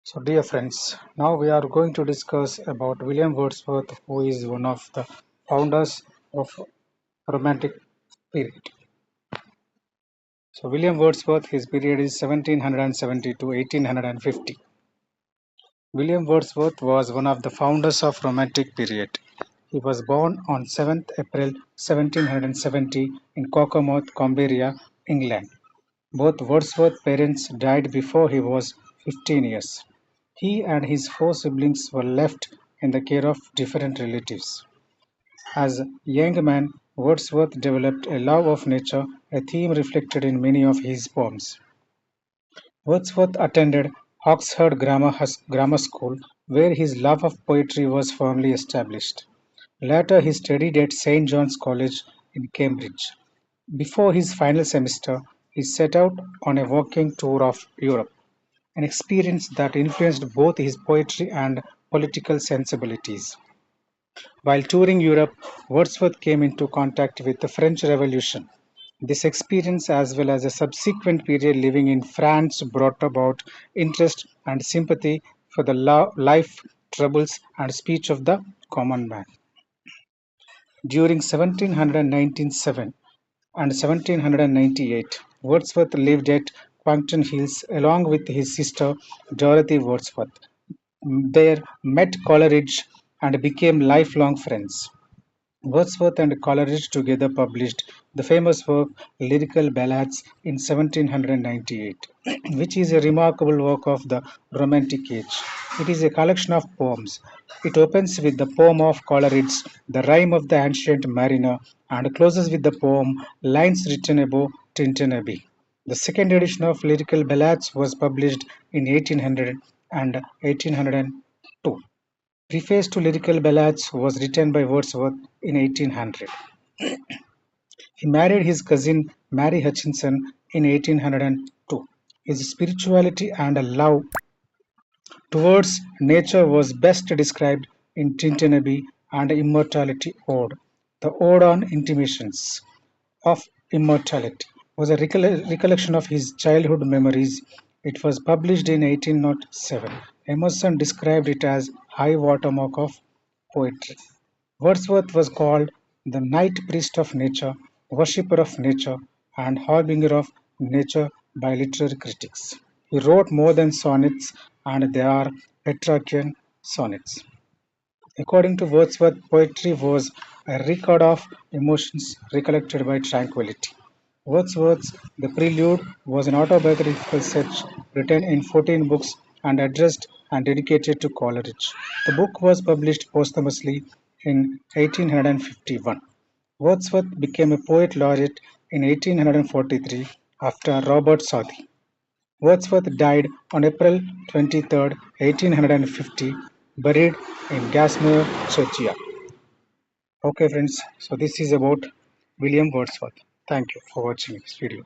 So, dear friends, now we are going to discuss about William Wordsworth, who is one of the founders of Romantic period. So, William Wordsworth, his period is 1770 to 1850. William Wordsworth was one of the founders of Romantic period. He was born on 7th April 1770 in Cockermouth, Cumbria, England. Both Wordsworth's parents died before he was 15 years. He and his four siblings were left in the care of different relatives. As a young man, Wordsworth developed a love of nature, a theme reflected in many of his poems. Wordsworth attended Oxford Grammar School, where his love of poetry was firmly established. Later, he studied at St. John's College in Cambridge. Before his final semester, he set out on a walking tour of Europe, an experience that influenced both his poetry and political sensibilities. While touring Europe, Wordsworth came into contact with the French Revolution. This experience, as well as a subsequent period living in France, brought about interest and sympathy for the life, troubles, and speech of the common man. During 1797 and 1798, Wordsworth lived at Quankton Hills along with his sister Dorothy Wordsworth. They met Coleridge and became lifelong friends. Wordsworth and Coleridge together published the famous work Lyrical Ballads in 1798, which is a remarkable work of the Romantic age. It is a collection of poems. It opens with the poem of Coleridge, The Rime of the Ancient Mariner, and closes with the poem Lines Written Above Tinton Abbey. The second edition of Lyrical Ballads was published in 1800 and 1802. Preface to Lyrical Ballads was written by Wordsworth in 1800. He married his cousin Mary Hutchinson in 1802. His spirituality and love towards nature was best described in Tintin Abbey and Immortality Ode. The Ode on Intimations of Immortality was a recollection of his childhood memories. It was published in 1807. Emerson described it as high watermark of poetry. Wordsworth was called the night priest of nature, worshipper of nature, and harbinger of nature by literary critics. He wrote more than sonnets, and they are Petrarchian sonnets. According to Wordsworth, poetry was a record of emotions recollected by tranquility. Wordsworth's The Prelude was an autobiographical sketch written in 14 books and addressed and dedicated to Coleridge. The book was published posthumously in 1851. Wordsworth became a poet laureate in 1843 after Robert Southey. Wordsworth died on April 23, 1850, buried in Gasmere churchyard. Okay, friends, so this is about William Wordsworth. Thank you for watching this video.